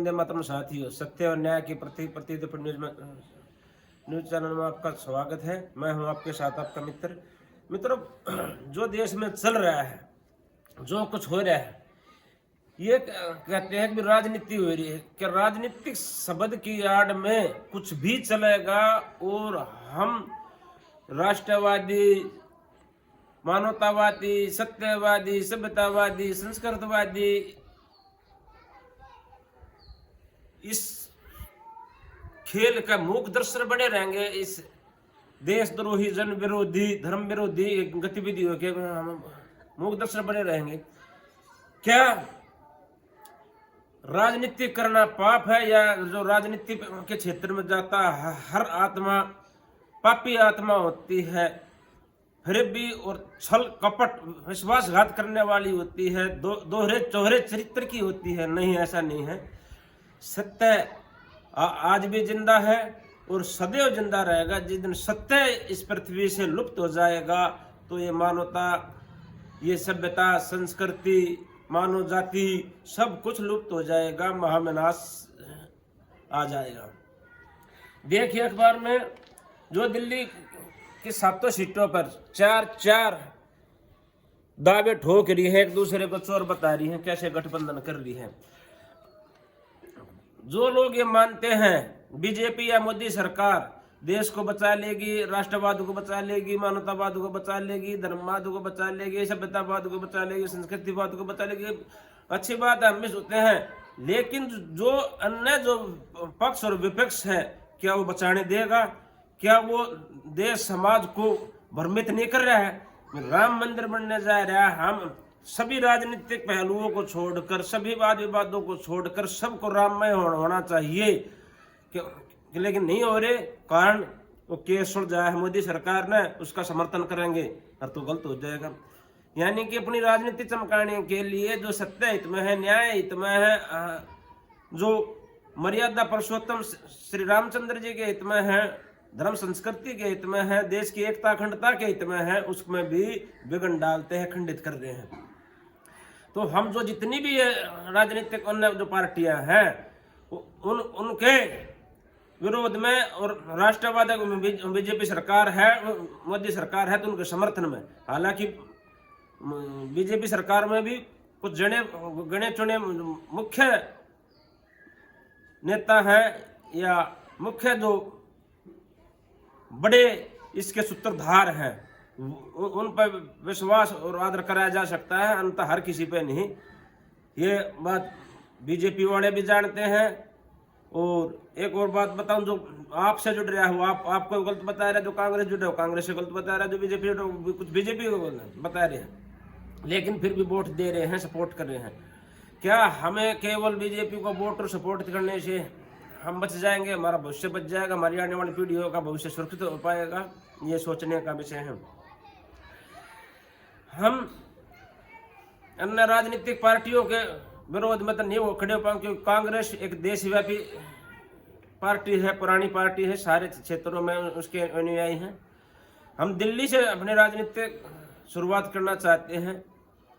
वंदे मातरम साथियों, सत्य और न्याय की प्रतीत न्यूज चैनल में आपका स्वागत है। मैं हूं आपके साथ आपका मित्रों, जो देश में चल रहा है, जो कुछ हो रहा है, ये कहते हैं कि राजनीति हो रही है कि राजनीतिक शब्द की आड़ में कुछ भी चलेगा और हम राष्ट्रवादी, मानवतावादी, सत्यवादी, सभ्यतावादी, संस्कृतवादी इस खेल का मूक दर्शक बने रहेंगे। इस देशद्रोही, जन विरोधी, धर्म विरोधी गतिविधियों के मूक दर्शक बने रहेंगे। क्या राजनीति करना पाप है? या जो राजनीति के क्षेत्र में जाता है, हर आत्मा पापी आत्मा होती है, फिर भी और छल कपट विश्वासघात करने वाली होती है, दोहरे चौहरे चरित्र की होती है? नहीं, ऐसा नहीं है। सत्य आज भी जिंदा है और सदैव जिंदा रहेगा। जिस दिन सत्य इस पृथ्वी से लुप्त हो जाएगा तो ये मानवता, ये सभ्यता, संस्कृति, मानव जाति सब कुछ लुप्त हो जाएगा, महाविनाश आ जाएगा। देखिए अखबार में जो दिल्ली की 7 सीटों पर चार दावे ठोक रही है, एक दूसरे को चोर बता रही है, कैसे गठबंधन कर रही है। जो लोग ये मानते हैं बीजेपी या मोदी सरकार देश को बचा लेगी, राष्ट्रवाद को बचा लेगी, मानवतावाद को बचा लेगी, धर्मवाद को बचा लेगी, सभ्यतावाद को बचा लेगी, संस्कृतिवाद को बचा लेगी, अच्छी बात है, हम भी सोचते हैं। लेकिन जो अन्य जो पक्ष और विपक्ष है, क्या वो बचाने देगा? क्या वो देश समाज को भ्रमित नहीं कर रहा है? राम मंदिर बनने जा रहा है, हम सभी राजनीतिक पहलुओं को छोड़कर, सभी वाद विवादों को छोड़कर सबको राममय होना चाहिए, लेकिन नहीं हो रहे। कारण वो केस सुलझाया है मोदी सरकार ने, उसका समर्थन करेंगे और तो गलत हो जाएगा। यानी कि अपनी राजनीति चमकाने के लिए जो सत्य हित में है, न्याय हित में है, जो मर्यादा पुरुषोत्तम श्री रामचंद्र जी के हित में है, धर्म संस्कृति के हित में है, देश की एकता अखंडता के हित में है, उसमें भी विघ्न डालते हैं, खंडित कर रहे हैं। तो हम जो जितनी भी राजनीतिक अन्य जो पार्टियां हैं उनके विरोध में, और राष्ट्रवाद बीजेपी सरकार है, मोदी सरकार है, तो उनके समर्थन में। हालांकि बीजेपी सरकार में भी कुछ गणे चुने मुख्य नेता हैं या मुख्य जो बड़े इसके सूत्रधार हैं, उन पर विश्वास और आदर कराया जा सकता है, अंत हर किसी पे नहीं। ये बात बीजेपी वाले भी जानते हैं। और एक और बात बताऊं, जो आपसे जुड़ रहा है आपको गलत बता रहा है, जो कांग्रेस जुड़े हो कांग्रेस से गलत बता रहा है, जो बीजेपी कुछ बीजेपी को बता रहे हैं, लेकिन फिर भी वोट दे रहे हैं, सपोर्ट कर रहे हैं। क्या हमें केवल बीजेपी को वोट और सपोर्ट करने से हम बच जाएंगे, हमारा भविष्य बच जाएगा, हमारी आने वाली पीढ़ियों का भविष्य सुरक्षित हो पाएगा? ये सोचने का विषय है। हम अन्य राजनीतिक पार्टियों के विरोध में तो नहीं खड़े हो पाएंगे, क्योंकि कांग्रेस एक देशव्यापी पार्टी है, पुरानी पार्टी है, सारे क्षेत्रों में उसके अनुयायी हैं। हम दिल्ली से अपनी राजनीतिक शुरुआत करना चाहते हैं।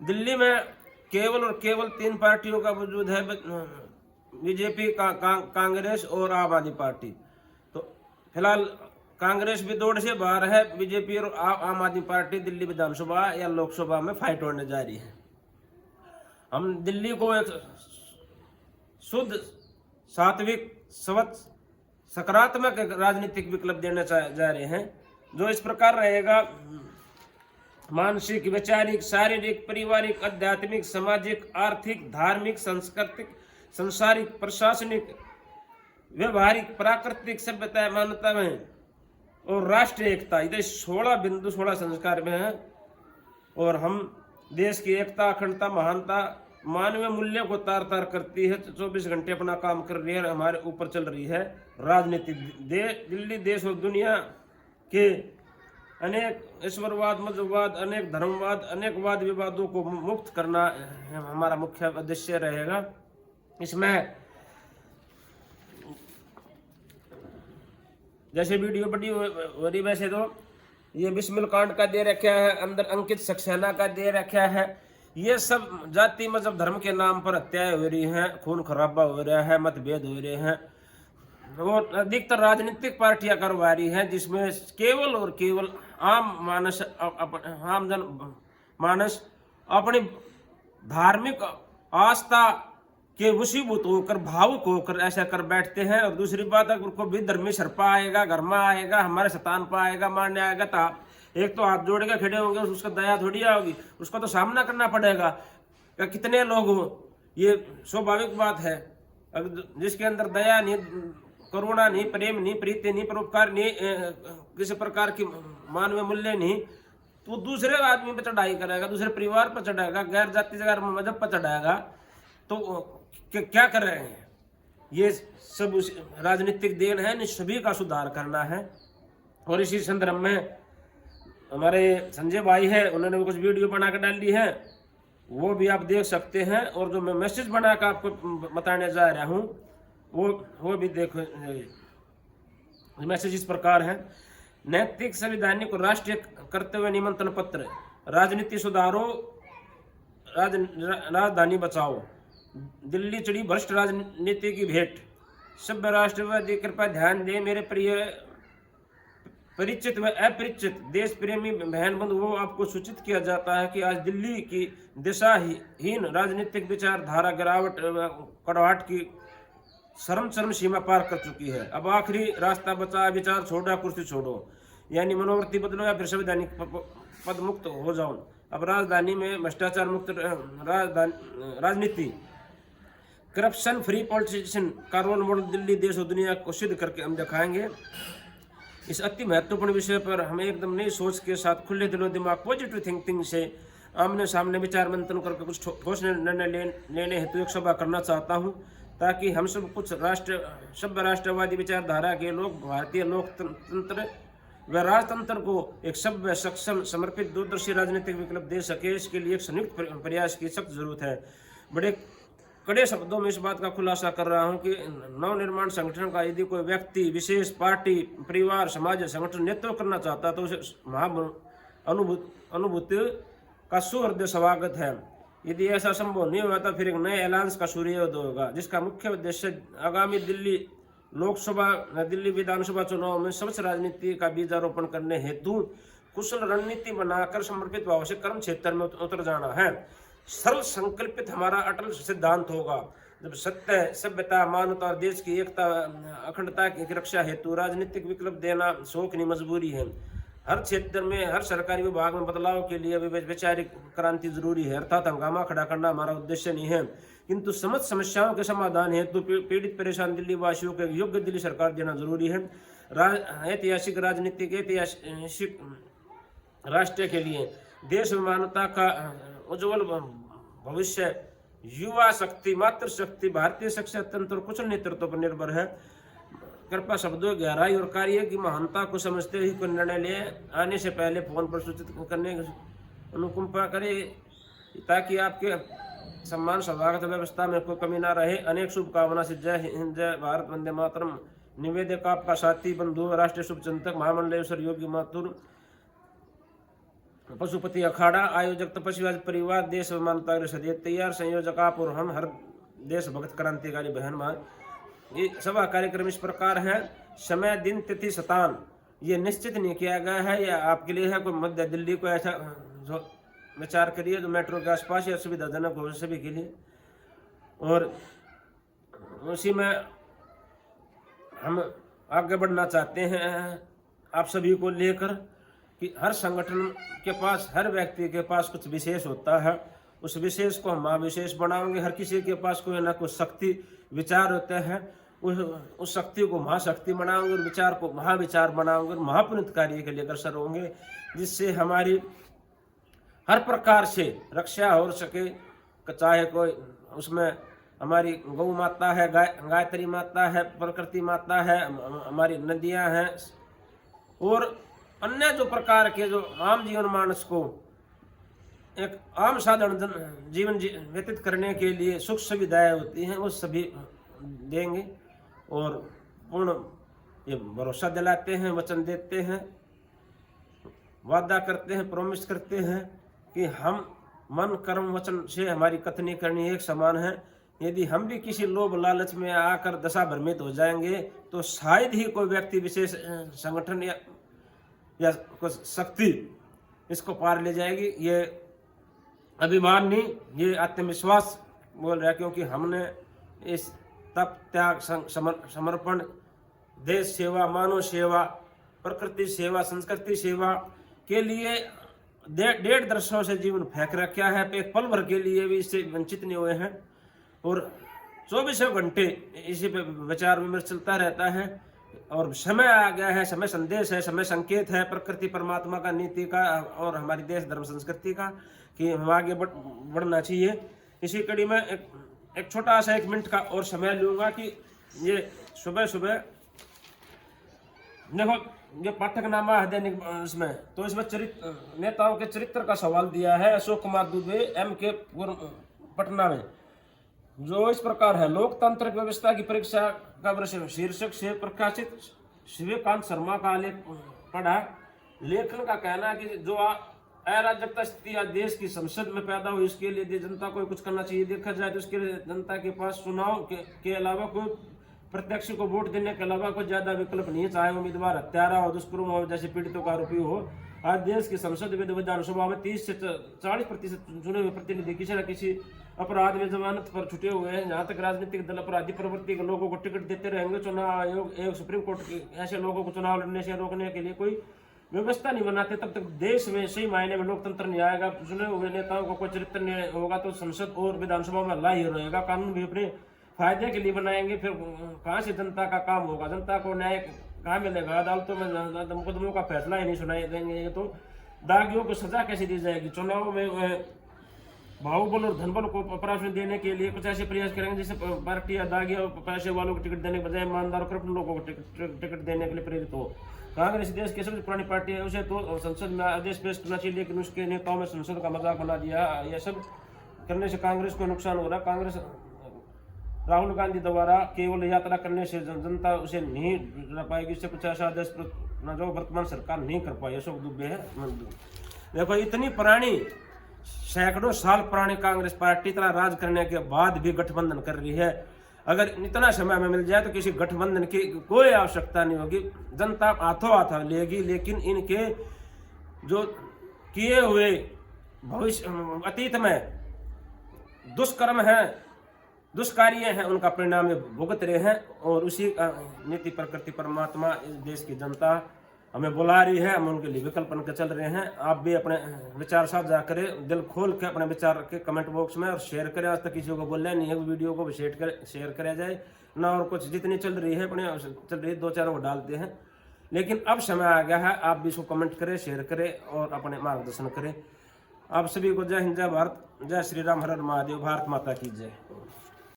दिल्ली में केवल और केवल 3 पार्टियों का वजूद है, बीजेपी, कांग्रेस और आम आदमी पार्टी। तो फिलहाल कांग्रेस भी दौड़ से बाहर है, बीजेपी और आम आदमी पार्टी दिल्ली विधानसभा या लोकसभा में फाइट होने जा रही है। हम दिल्ली को एक शुद्ध, सात्विक, स्वच्छ, सकारात्मक राजनीतिक विकल्प देना जा रहे हैं, जो इस प्रकार रहेगा: मानसिक, वैचारिक, शारीरिक, पारिवारिक, आध्यात्मिक, सामाजिक, आर्थिक, धार्मिक, सांस्कृतिक, सांसारिक, प्रशासनिक, व्यवहारिक, प्राकृतिक, सभ्यता, मानवता में और राष्ट्रीय एकता। इधर 16 बिंदु, 16 संस्कार में है। और हम देश की एकता, अखंडता, महानता, मानवीय मूल्यों को तार तार करती है, 24 घंटे अपना काम कर रही है, हमारे ऊपर चल रही है राजनीति। दिल्ली देश और दुनिया के अनेक ईश्वरवाद, मजहबवाद, अनेक धर्मवाद, अनेक वाद विवादों को मुक्त करना हमारा मुख्य उद्देश्य रहेगा। इसमें जैसे वीडियो बड़ी हो रही, वैसे तो ये बिस्मिल कांड का दे रखा है, अंदर अंकित सक्सेना का दे रखा है, ये सब जाति मजहब धर्म के नाम पर हत्याएं हो रही हैं, खून खराबा हो रहा है, मतभेद हो रहे हैं और अधिकतर राजनीतिक पार्टियां करवा रही हैं, जिसमें केवल और केवल आम जन मानस अपनी धार्मिक आस्था के वशीभूत होकर भावुक होकर ऐसा कर बैठते हैं। और दूसरी बात, अगर उनको भी धर्मी सरपा आएगा, घर में आएगा, हमारे शतान पर आएगा, मारने आएगा, तो एक तो हाथ जोड़ के खड़े होंगे, उसका दया थोड़ी होगी, उसको तो सामना करना पड़ेगा। कितने लोग हो, ये स्वाभाविक बात है। जिसके अंदर दया नहीं, करुणा नहीं, प्रेम नहीं, प्रीति नहीं, परोपकार नहीं, किसी प्रकार की मानवीय मूल्य नहीं, तो दूसरे आदमी पर चढ़ाई करेगा, दूसरे परिवार पर चढ़ाएगा, गैर जाति गैर मजहब पर चढ़ाएगा, तो क्या कर रहे हैं? ये सब राजनीतिक देन है, इन सभी का सुधार करना है। और इसी संदर्भ में हमारे संजय भाई है, उन्होंने भी कुछ वीडियो बना कर डाल दी है, वो भी आप देख सकते हैं। और जो मैं मैसेज बना कर आपको बताने जा रहा हूँ वो भी देखो। मैसेज इस प्रकार है: नैतिक संवैधानिक को राष्ट्रीय करते हुए निमंत्रण पत्र, राजनीति सुधारो, राजधानी बचाओ, दिल्ली चढ़ी भ्रष्ट राजनीति की भेंट, सभ्य राष्ट्रवादी कृपया ध्यान दें, मेरे प्रिय परिचित व अपरिचित देश प्रेमी बहन बंधुओं, आपको सूचित किया जाता है कि आज दिल्ली की दिशाहीन राजनीतिक विचारधारा गिरावट कड़वाहट की चरम सीमा पार कर चुकी है। अब आखिरी रास्ता बचा, विचार छोड़ो, कुर्सी छोड़ो, यानी मनोवृत्ति बदलो या फिर संवैधानिक पद मुक्त हो जाओ। अब राजधानी में भ्रष्टाचार मुक्त राजनीति, करप्शन फ्री पॉलिटिशियन का रोल मॉडल दिल्ली देश और दुनिया को सिद्ध करके हम दिखाएंगे। इस अति महत्वपूर्ण विषय पर हमें एकदम नई सोच के साथ खुले दिलो दिमाग पॉजिटिव थिंकिंग से आमने सामने विचार मंथन करके कुछ ठोस निर्णय लेने हेतु एक सभा करना चाहता हूं, ताकि हम सब कुछ सभ्य राष्ट्रवादी विचारधारा के लोग भारतीय लोकतंत्र व राजतंत्र को एक सभ्य सक्षम समर्पित दूरदर्शी राजनीतिक विकल्प दे सके। इसके लिए एक संयुक्त प्रयास की सख्त जरूरत है। बड़े कड़े शब्दों में इस बात का खुलासा कर रहा हूं कि नवनिर्माण संगठन का यदि कोई व्यक्ति विशेष, पार्टी, परिवार, समाज, संगठन नेतृत्व करना चाहता है तो उसे अनुभूति का सुहृदय स्वागत है। यदि ऐसा संभव नहीं हुआ तो फिर एक नए एलायंस का सूर्योदय होगा, जिसका मुख्य उद्देश्य आगामी दिल्ली विधानसभा चुनाव में स्वच्छ राजनीति का बीजारोपण करने हेतु कुशल रणनीति बनाकर समर्पित भाव से कर्म क्षेत्र में उतर जाना है। सर्व संकल्पित हमारा अटल सिद्धांत होगा, जब सत्य, सभ्यता, मानवता और देश की एकता अखंडता की रक्षा हेतु राजनीतिक विकल्प देना शौकनी मजबूरी है। हर क्षेत्र में, हर सरकारी विभाग में बदलाव के लिए वैचारिक क्रांति जरूरी है, अर्थात हंगामा खड़ा करना हमारा उद्देश्य नहीं है, किंतु समस्त समस्याओं के समाधान हेतु पीड़ित परेशान दिल्ली वासियों को योग्य दिल्ली सरकार देना जरूरी है। ऐतिहासिक राजनीतिक, ऐतिहासिक राष्ट्र के लिए देश में मानवता का उज्जवल भविष्य युवा शक्ति, मातृशक्ति, भारतीय शिक्षा तंत्र और कुशल नेतृत्व पर निर्भर है। कृपया शब्दों की गहराई और कार्य की महानता को समझते हुए कोई निर्णय ले आने से पहले फोन पर सूचित करने की अनुकंपा करें, ताकि आपके सम्मान स्वागत व्यवस्था में कोई कमी ना रहे। अनेक शुभकामना से जय हिंद, जय भारत, वंदे मातरम। निवेदक आपका साथी, बंधु, राष्ट्रीय शुभचिंतक, महामंडलेश्वर योगी माथुर, पशुपति अखाड़ा, आयोजक तपस्वी परिवार, देश व मानवता के सदैव तैयार। संयोजक आप और हम, हर देश भक्त क्रांतिकारी बहन मां। ये सभा कार्यक्रम इस प्रकार है: समय, दिन, तिथि, स्थान ये निश्चित नहीं किया गया है, या आपके लिए है कोई मध्य दिल्ली को ऐसा जो विचार करिए जो मेट्रो के आसपास या सुविधाजनक हो सभी के लिए। और उसी में हम आगे बढ़ना चाहते हैं आप सभी को लेकर कि हर संगठन के पास, हर व्यक्ति के पास कुछ विशेष होता है, उस विशेष को हम महाविशेष बनाएंगे। हर किसी के पास कोई ना कोई शक्ति विचार होते हैं, उस शक्ति को महाशक्ति बनाएंगे और विचार को महाविचार बनाएंगे और महापुनित कार्य के लिए अग्रसर होंगे, जिससे हमारी हर प्रकार से रक्षा हो सके। चाहे कोई उसमें हमारी गौ माता है, गायत्री माता है, प्रकृति माता है, हमारी नदियां हैं और अन्य जो प्रकार के जो आम जीवन मानस को एक आम साधारण जीवन व्यतीत करने के लिए सुख सुविधाएं होती हैं, वो सभी देंगे। और पूर्ण ये भरोसा दिलाते हैं, वचन देते हैं, वादा करते हैं, प्रॉमिस करते हैं कि हम मन कर्म वचन से हमारी कथनी करनी एक समान है। यदि हम भी किसी लोभ लालच में आकर दशा भ्रमित हो जाएंगे तो शायद ही कोई व्यक्ति विशेष संगठन या कुछ शक्ति इसको पार ले जाएगी। ये अभिमान नहीं, ये आत्मविश्वास बोल रहा है, क्योंकि हमने इस तप त्याग समर्पण, देश सेवा, मानव सेवा, प्रकृति सेवा, संस्कृति सेवा के लिए 1.5 दशकों से जीवन फेंक रखा है। एक पल भर के लिए भी इससे वंचित नहीं हुए हैं और 24 घंटे इसी पे विचार विमर्श चलता रहता है। और समय आ गया है, समय संदेश है, समय संकेत है प्रकृति परमात्मा का, नीति का और हमारी देश धर्म संस्कृति का कि हम आगे बढ़ना चाहिए। इसी कड़ी में एक छोटा सा 1 मिनट का और समय लूँगा कि ये सुबह सुबह देखो ये पाठकनामा है दैनिक, इसमें तो इसमें चरित्र नेताओं के चरित्र का सवाल दिया है अशोक कुमार दुबे MK पटना में, जो इस प्रकार है। लोकतांत्रिक व्यवस्था की परीक्षा का वर्ष शीर्षक से प्रकाशित शिवकांत शर्मा का लेख पढ़ा। लेखन का कहना है कि जो अराजकता स्थिति आज देश की संसद में पैदा हुई, इसके लिए जनता को कुछ करना चाहिए। देखा जाए तो इसके लिए जनता के पास चुनाव के अलावा कोई प्रत्यक्ष को वोट देने के अलावा कोई ज्यादा विकल्प नहीं है, चाहे उम्मीदवार हत्यारा हो, दुष्कर्म हो, जैसे पीड़ितों का आरोपी हो। आज देश की संसद विधानसभा में 30 से 40% चुने हुए प्रतिनिधि किसी न किसी अपराध में जमानत पर छुटे हुए हैं। जहां तक राजनीतिक दल अपराधी प्रवृत्ति के लोगों को टिकट देते रहेंगे, चुनाव आयोग एक सुप्रीम कोर्ट के ऐसे लोगों को चुनाव लड़ने से रोकने के लिए कोई व्यवस्था नहीं बनाते, तब तक देश में सही मायने में लोकतंत्र नहीं आएगा। चुने हुए नेताओं को कोई चरित्र नहीं होगा तो संसद और विधानसभा में हल्ला ही रहेगा। कानून भी अपने फायदे के लिए बनाएंगे, फिर कहाँ से जनता का काम होगा, जनता को न्याय कहाँ मिलेगा। अदालतों में मुकदमों का फैसला ही नहीं सुनाई देंगे तो दागियों को सजा कैसे दी जाएगी। चुनाव में बाहुबल और धनबल को अपराध देने के लिए कुछ ऐसे प्रयास करेंगे जैसे पार्टी या दागिया पैसे वालों को टिकट देने के बजाय ईमानदार करप्ट लोगों को टिकट देने के लिए प्रेरित हो। कांग्रेस देश की सबसे पुरानी पार्टी है, उसे तो संसद में आदेश पेश करना चाहिए, लेकिन उसके नेताओं में संसद का मजाक बना दिया। यह सब करने से कांग्रेस को नुकसान हो रहा। कांग्रेस राहुल गांधी द्वारा केवल यात्रा करने से जनता उसे नहीं रह पाएगी, इससे कुछ ऐसा आदेश जो वर्तमान सरकार नहीं कर पाई। अशोक दुबे है। देखो इतनी पुरानी, सैकड़ों साल पुरानी कांग्रेस पार्टी इतना राज करने के बाद भी गठबंधन कर रही है। अगर इतना समय में मिल जाए तो किसी गठबंधन की कोई आवश्यकता नहीं होगी, जनता हाथों हाथ लेगी। लेकिन इनके जो किए हुए भविष्य अतीत में दुष्कर्म है, दुष्कार्य हैं, उनका परिणाम ये भुगत रहे हैं। और उसी नीति प्रकृति परमात्मा इस देश की जनता हमें बुला रही है, हम उनके लिए विकल्प बन के चल रहे हैं। आप भी अपने विचार साझा करें, दिल खोल के अपने विचार के कमेंट बॉक्स में और शेयर करें। आज तक किसी को बोलना नहीं है, वीडियो को भी शेयर करा जाए ना। और कुछ जितनी चल रही है अपने चल रही है 2-4 वो डालते हैं, लेकिन अब समय आ गया है आप भी इसको कमेंट करें, शेयर करें और अपने मार्गदर्शन करें। आप सभी को जय हिंद, जय भारत, जय श्री राम, हर हर महादेव, भारत माता की जय।